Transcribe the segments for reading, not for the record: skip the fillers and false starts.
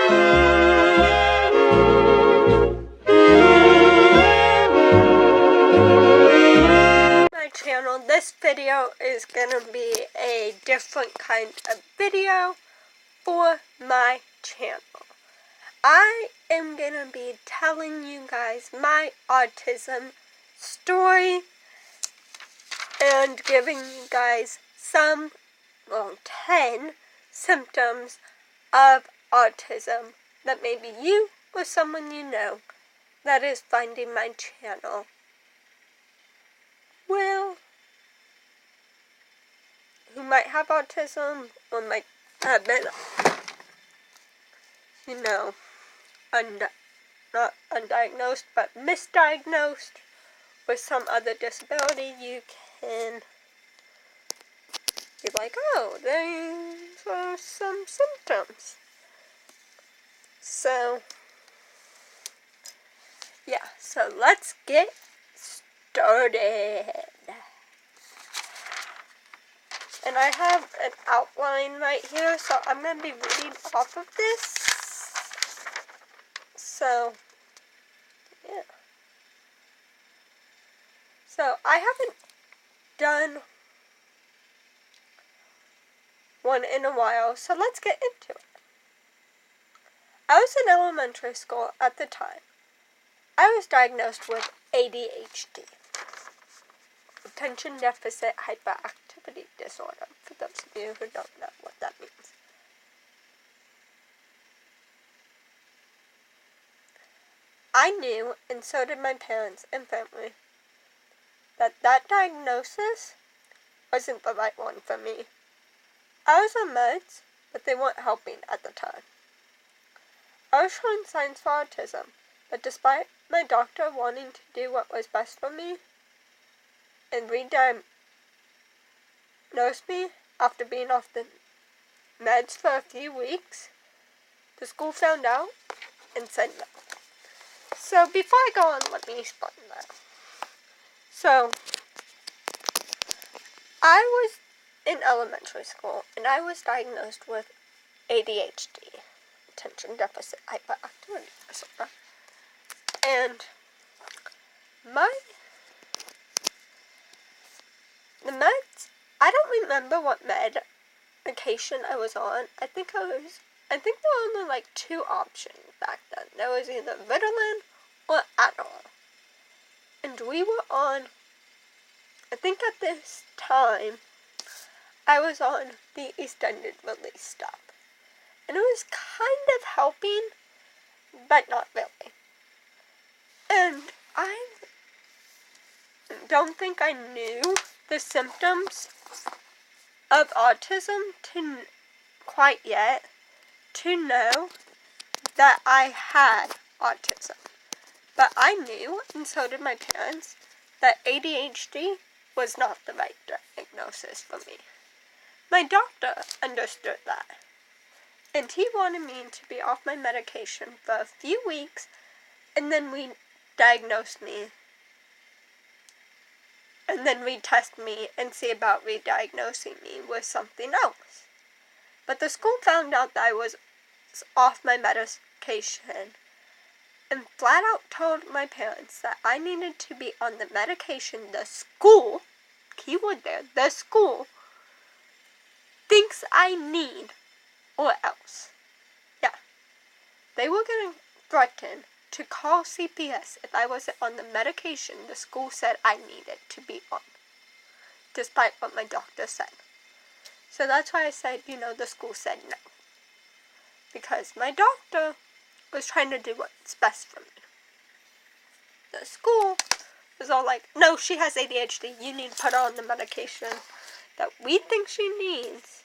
My channel. This video is gonna be a different kind of video for my channel. I am gonna be telling you guys my autism story and giving you guys 10 symptoms of autism that maybe you or someone you know that is finding my channel who might have autism or might have been, not undiagnosed, but misdiagnosed with some other disability. You can be like, oh, these are some symptoms. So, yeah, so let's get started. And I have an outline right here, so I'm going to be reading off of this. So, yeah. So, I haven't done one in a while, so let's get into it. I was in elementary school at the time. I was diagnosed with ADHD. Attention Deficit Hyperactivity Disorder, for those of you who don't know what that means. I knew, and so did my parents and family, that diagnosis wasn't the right one for me. I was on meds, but they weren't helping at the time. I was showing signs for autism, but despite my doctor wanting to do what was best for me, and re-diagnosed me after being off the meds for a few weeks, the school found out and said no. So before I go on, let me explain that. So, I was in elementary school, and I was diagnosed with ADHD, Attention Deficit Hyperactivity Disorder, and the meds, I don't remember what medication I was on. I think there were only like 2 options back then. There was either Ritalin or Adderall. And we were on, I think at this time, I was on the extended release stuff. And it was kind of helping, but not really. And I don't think I knew the symptoms of autism quite yet to know that I had autism. But I knew, and so did my parents, that ADHD was not the right diagnosis for me. My doctor understood that, and he wanted me to be off my medication for a few weeks, and then re-diagnose me, and then retest me and see about re-diagnosing me with something else. But the school found out that I was off my medication and flat out told my parents that I needed to be on the medication the school, keyword there, the school, thinks I need, or else. Yeah. They were going to threaten to call CPS if I wasn't on the medication the school said I needed to be on, despite what my doctor said. So that's why I said, the school said no. Because my doctor was trying to do what's best for me. The school was all like, no, she has ADHD, you need to put her on the medication that we think she needs.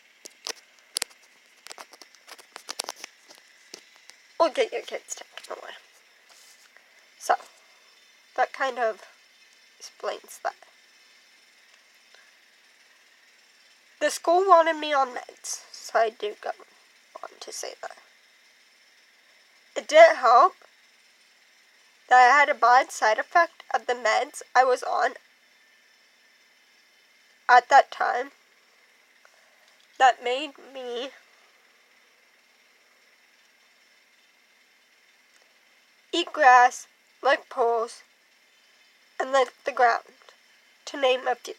Or get your kids taken away. So, that kind of explains that. The school wanted me on meds, so I do go on to say that. It didn't help that I had a bad side effect of the meds I was on at that time that made me eat grass, lick poles, and lick the ground, to name a few.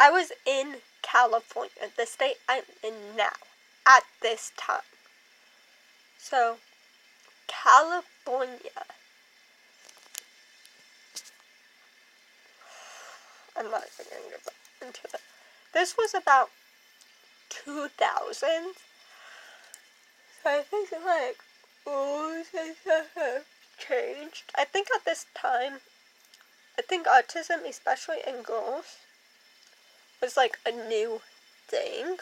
I was in California, the state I'm in now, at this time. So, California. I'm not even going to get into it. This was about 2000. So I think like rules and stuff have changed. I think at this time, I think autism, especially in girls, was like a new thing.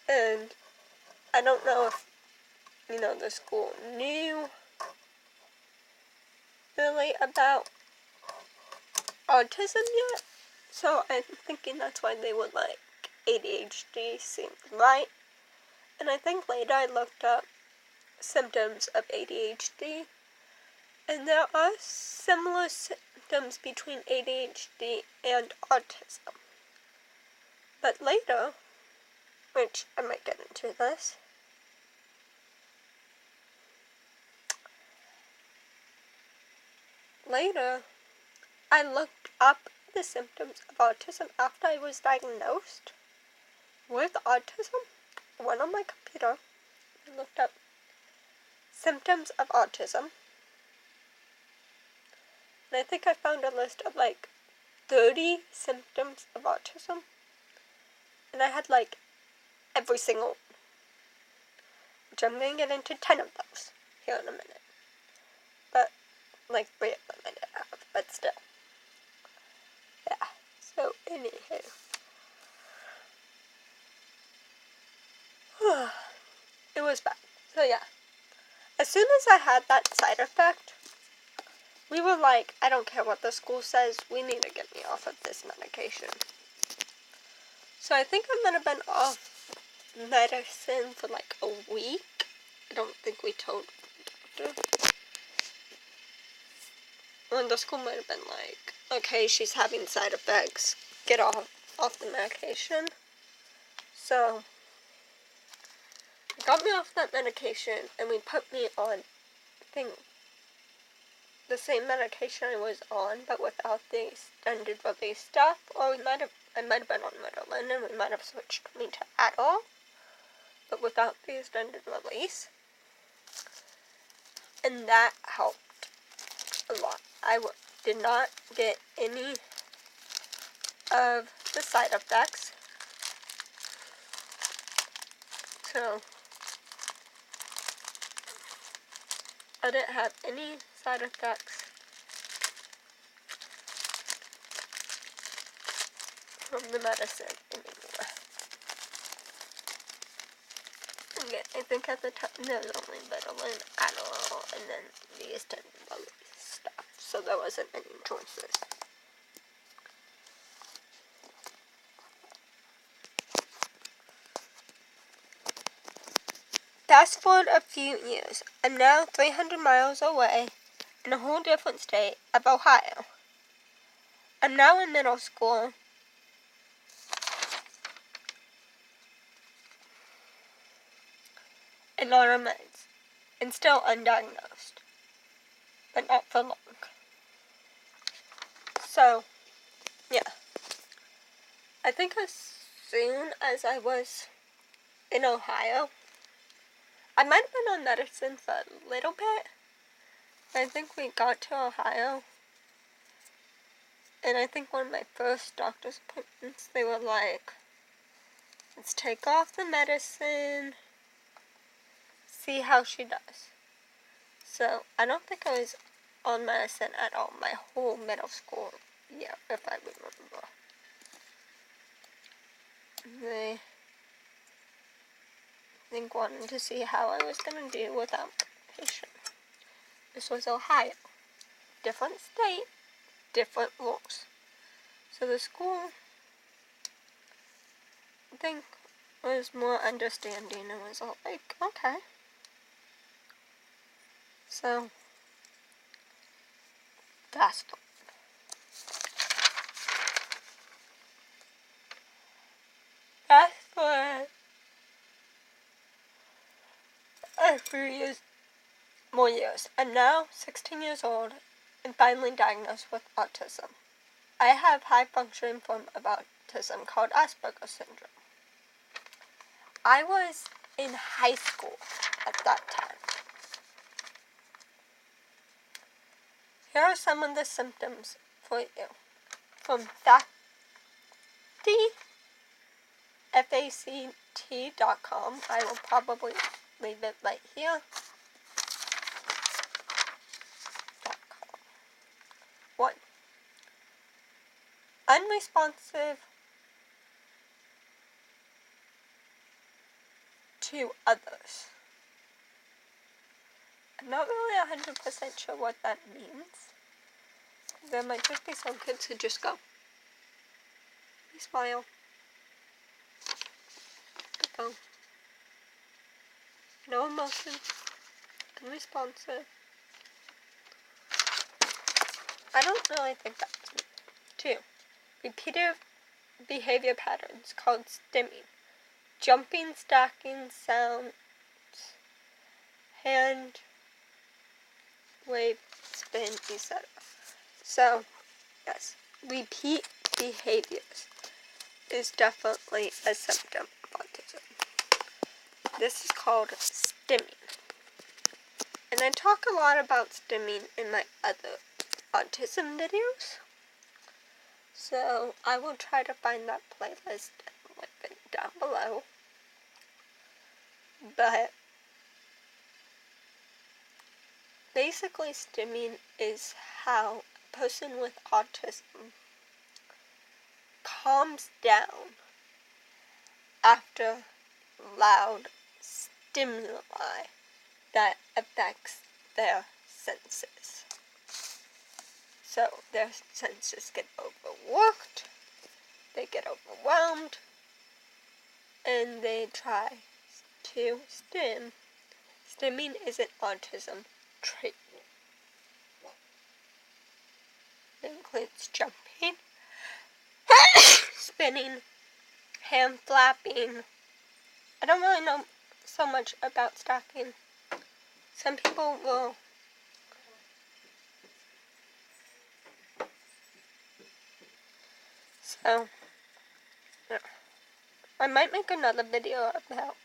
And I don't know if, the school knew really about autism yet. So I'm thinking that's why they would like ADHD seemed right. And I think later I looked up symptoms of ADHD. And there are similar symptoms between ADHD and autism. But later, which I might get into this, later, I looked up the symptoms of autism after I was diagnosed with autism. I went on my computer and looked up symptoms of autism. And I think I found a list of like 30 symptoms of autism. And I had like every single one, which I'm going to get into 10 of those here in a minute. But, like 3 of them I didn't have, but still. Yeah, so anywho. It was bad. So yeah, as soon as I had that side effect, we were like, I don't care what the school says, we need to get me off of this medication. So I think I might have been off medicine for like a week. I don't think we told the doctor. And the school might have been like, okay, she's having side effects, get off the medication. So, got me off that medication, and we put me on, I think, the same medication I was on, but without the extended release stuff. Or I might have been on Ritalin, and we might have switched me to Adderall, but without the extended release. And that helped a lot. I did not get any of the side effects. So, I didn't have any side effects from the medicine anymore. Okay, I think at the time there was only Ritalin, Adderall, and then the extended release stuff. So there wasn't any choices. Fast forward a few years. I'm now 300 miles away in a whole different state of Ohio. I'm now in middle school. And on our meds. And still undiagnosed. But not for long. So, yeah. I think as soon as I was in Ohio, I might have been on medicine for a little bit. I think we got to Ohio, and I think one of my first doctor's appointments, they were like, let's take off the medicine, see how she does. So, I don't think I was on medicine at all my whole middle school year, if I remember. They, I think, wanted to see how I was going to do without medication. This was Ohio. Different state, different rules. So the school, I think, was more understanding and was all like, okay. So, fast forward. Fast forward a for 3 more years. I'm now 16 years old and finally diagnosed with autism. I have high-functioning form of autism called Asperger's syndrome. I was in high school at that time. Here are some of the symptoms for you. From fact.com. I will probably leave it right here. 1. Unresponsive to others. I'm not really 100% sure what that means. There might just be some kids who just go, you smile, go, no emotion, unresponsive. I don't really think that's me. 2. Repeated behavior patterns called stimming. Jumping, stacking, sounds, hand, wave, spin, etc. So, yes, repeat behaviors is definitely a symptom of autism. This is called stimming. And I talk a lot about stimming in my other autism videos. So I will try to find that playlist and link it down below. But basically stimming is how a person with autism calms down after loud stimuli that affects their senses. So their senses get overworked, they get overwhelmed, and they try to stim. Stimming is an autism trait. It includes jumping, spinning, hand flapping. I don't really know so much about stacking. Some people will so yeah. I might make another video about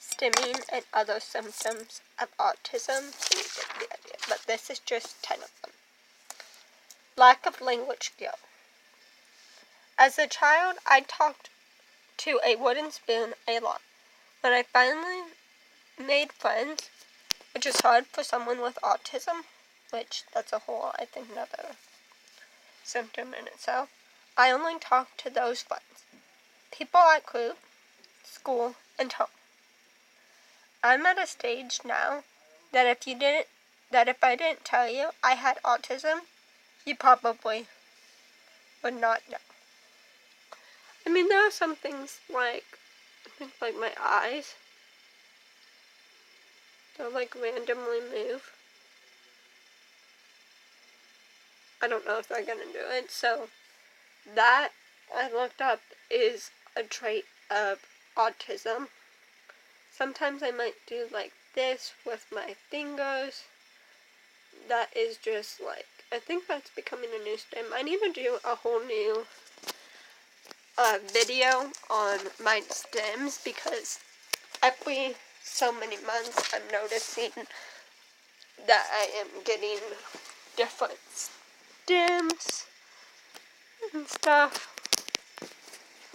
stimming and other symptoms of autism so you get the idea, but this is just 10 of them. Lack of language skill. As a child, I talked to a wooden spoon a lot. When I finally made friends, which is hard for someone with autism, which that's a whole, I think, another symptom in itself, I only talk to those friends. People at group, school, and home. I'm at a stage now that if I didn't tell you I had autism, you probably would not know. I mean, there are some things like, I think like my eyes, they'll like randomly move. I don't know if they're gonna do it, so that I looked up is a trait of autism. Sometimes I might do like this with my fingers. That is just like, I think that's becoming a new stem. I need to do a whole new video on my stems because every so many months I'm noticing that I am getting different stems and stuff.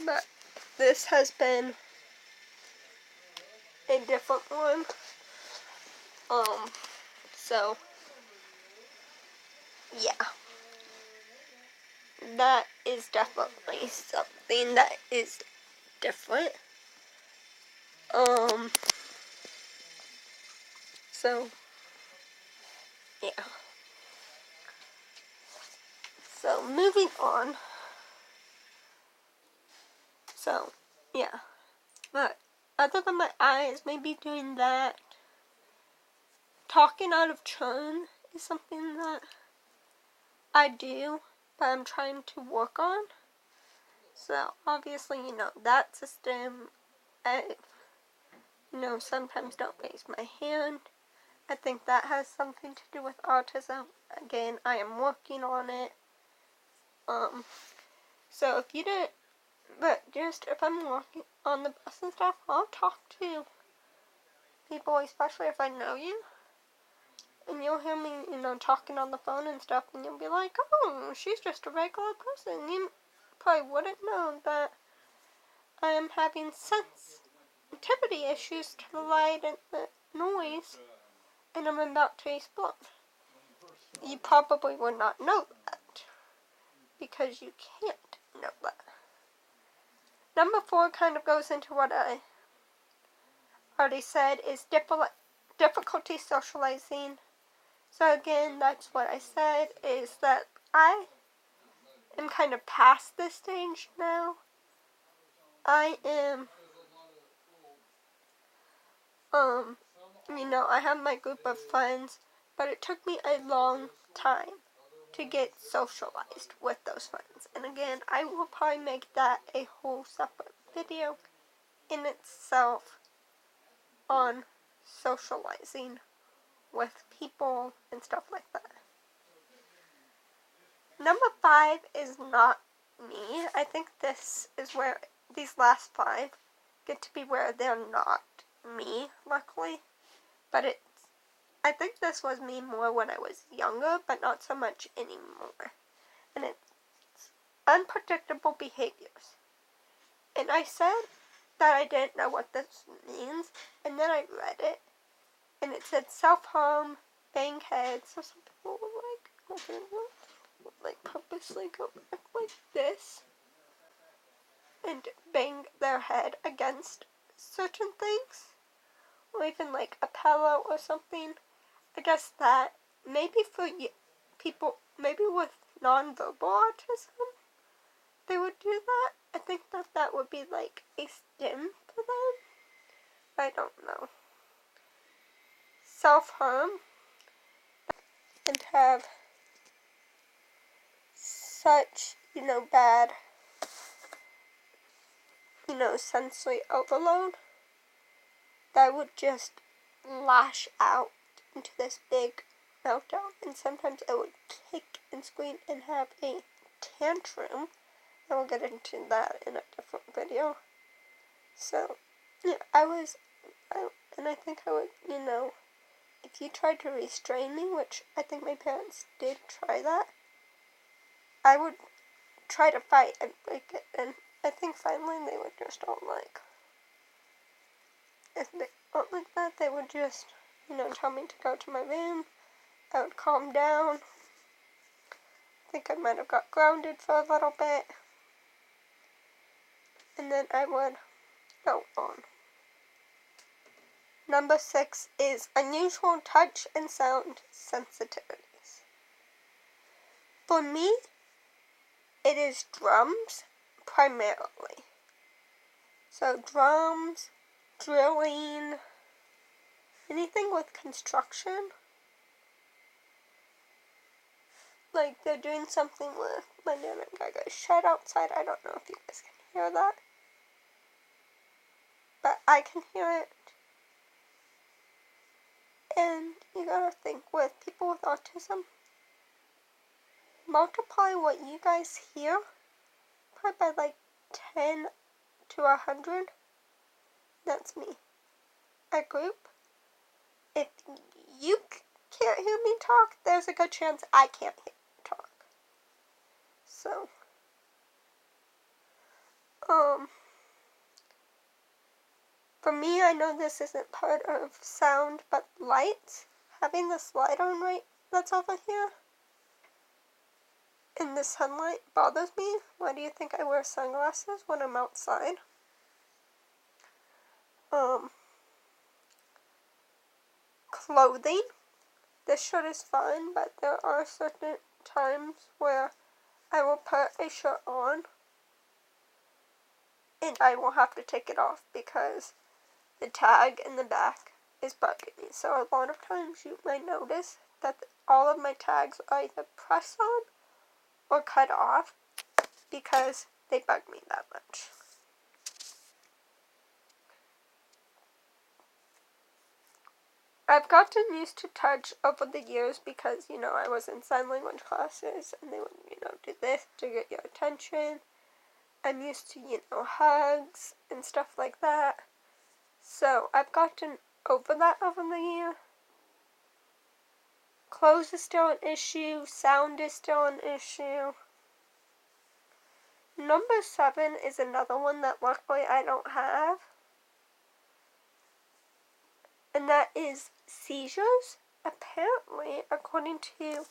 But this has been a different one. So yeah. That is definitely something that is different. So yeah. So moving on. So yeah. But other than my eyes, maybe doing that. Talking out of turn is something that I do, but I'm trying to work on. So obviously, that's a stem. I've sometimes don't raise my hand. I think that has something to do with autism. Again, I am working on it. So if you didn't, but just if I'm walking on the bus and stuff, I'll talk to people, especially if I know you. And you'll hear me, talking on the phone and stuff, and you'll be like, oh, she's just a regular person. You probably wouldn't know that I am having sensitivity issues to the light and the noise, and I'm about to explode. You probably would not know that, because you can't know that. Number 4 kind of goes into what I already said, is difficulty socializing. So again, that's what I said, is that I am kind of past this stage now. I am, I have my group of friends, but it took me a long time to get socialized with those friends. And again, I will probably make that a whole separate video in itself on socializing with people and stuff like that. Number 5 is not me. I think this is where these last 5 get to be where they're not me, luckily. But I think this was me more when I was younger, but not so much anymore. And it's unpredictable behaviors. And I said that I didn't know what this means, and then I read it, and it said self-harm, bang heads. So some people were like purposely go back like this and bang their head against certain things, or even like a pillow or something. I guess that maybe for people, maybe with nonverbal autism, they would do that. I think that would be like a stim for them. I don't know. Self-harm and have such, bad, sensory overload that would just lash out into this big meltdown, and sometimes I would kick and scream and have a tantrum. I will get into that in a different video. So, yeah, and I think I would, if you tried to restrain me, which I think my parents did try that, I would try to fight and break it, and I think finally they would just if they don't like that, they would just, tell me to go to my room. I would calm down. I think I might have got grounded for a little bit, and then I would go on. Number 6 is unusual touch and sound sensitivities. For me, it is drums primarily. So drums, drilling, anything with construction. Like they're doing something with my Nana and Gaga's shed outside. I don't know if you guys can hear that, but I can hear it. And you gotta think, with people with autism, multiply what you guys hear probably by like 10 to 100. That's me. A group. If you can't hear me talk, there's a good chance I can't hear you talk. So, for me, I know this isn't part of sound, but lights, having this light on right that's over here in the sunlight bothers me. Why do you think I wear sunglasses when I'm outside? Clothing. This shirt is fine, but there are certain times where I will put a shirt on and I will have to take it off because the tag in the back is bugging me. So a lot of times you might notice that all of my tags are either pressed on or cut off because they bug me that much. I've gotten used to touch over the years because, I was in sign language classes and they would, do this to get your attention. I'm used to, hugs and stuff like that. So I've gotten over that over the year. Clothes is still an issue. Sound is still an issue. Number 7 is another one that luckily I don't have. And that is seizures. Apparently, according to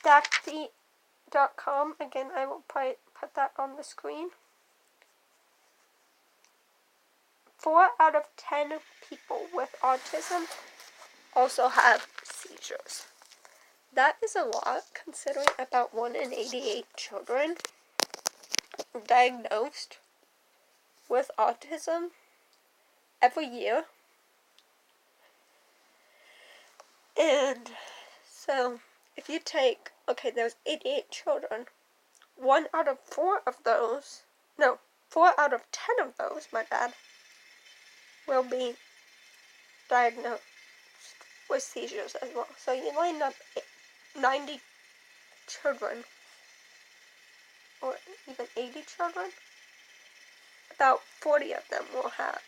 DACT.com, again, I will put that on the screen. 4 out of 10 people with autism also have seizures. That is a lot, considering about 1 in 88 children diagnosed with autism every year. And so, if you take, there's 88 children, 4 out of 10 of those, my bad, will be diagnosed with seizures as well. So you line up 90 children, or even 80 children, about 40 of them will have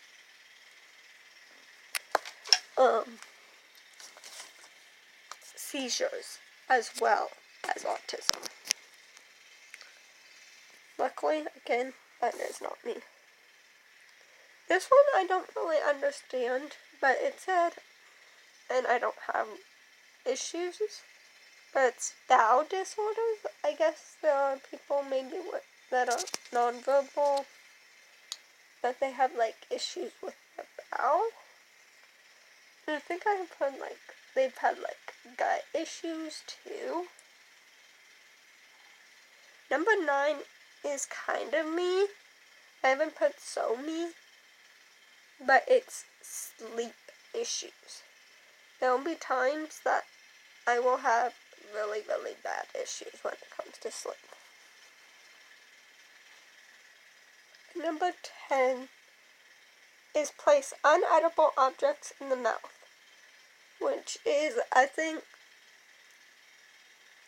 seizures as well as autism. Luckily, again, that is not me. This one I don't really understand, but it said, and I don't have issues, but it's bowel disorders. I guess there are people maybe that are nonverbal, that they have issues with their bowel. And I think I have heard they've had gut issues too. Number 9 is kind of me. I haven't put so me, but it's sleep issues. There will be times that I will have really, really bad issues when it comes to sleep. Number 10 is place unedible objects in the mouth, which is, I think,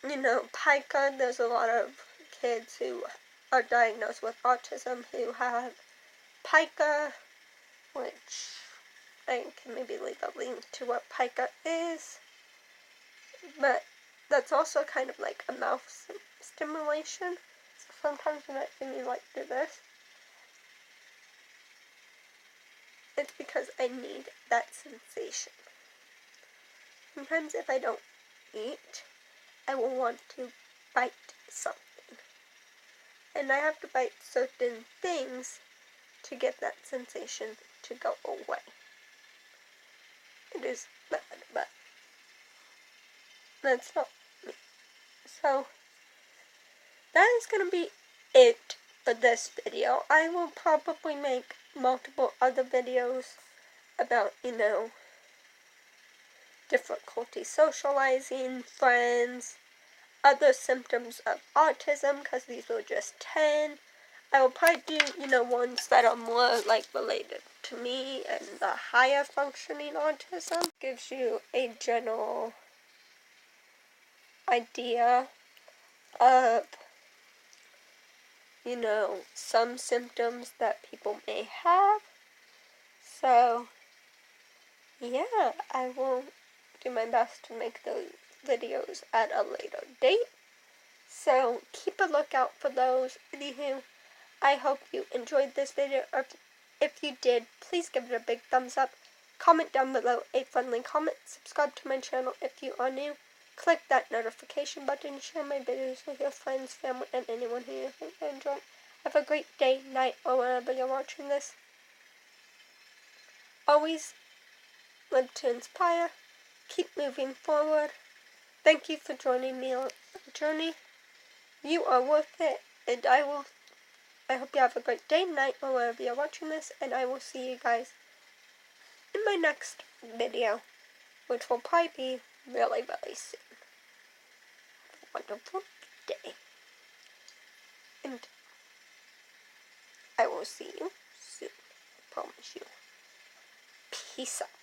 pica. There's a lot of kids who are diagnosed with autism who have pica, which I can maybe leave a link to what pica is. But that's also kind of like a mouth stimulation. So sometimes you might see me do this. It's because I need that sensation. Sometimes if I don't eat, I will want to bite something. And I have to bite certain things to get that sensation to go away. It is bad, but that's not me. So, that is going to be it for this video. I will probably make multiple other videos about, difficulty socializing, friends, other symptoms of autism, because these were just 10. I will probably do, ones that are more, related to me and the higher functioning autism. Gives you a general idea of, some symptoms that people may have. So, yeah, I will do my best to make those videos at a later date. So, keep a lookout for those. Anywho, I hope you enjoyed this video. If you did, please give it a big thumbs up. Comment down below a friendly comment. Subscribe to my channel if you are new. Click that notification button. Share my videos with your friends, family, and anyone who you think they enjoy. Have a great day, night, or whenever you're watching this. Always live to inspire. Keep moving forward. Thank you for joining me on the journey. You are worth it, and I hope you have a great day, night, or wherever you're watching this, and I will see you guys in my next video, which will probably be really, really soon. Have a wonderful day, and I will see you soon. I promise you. Peace out.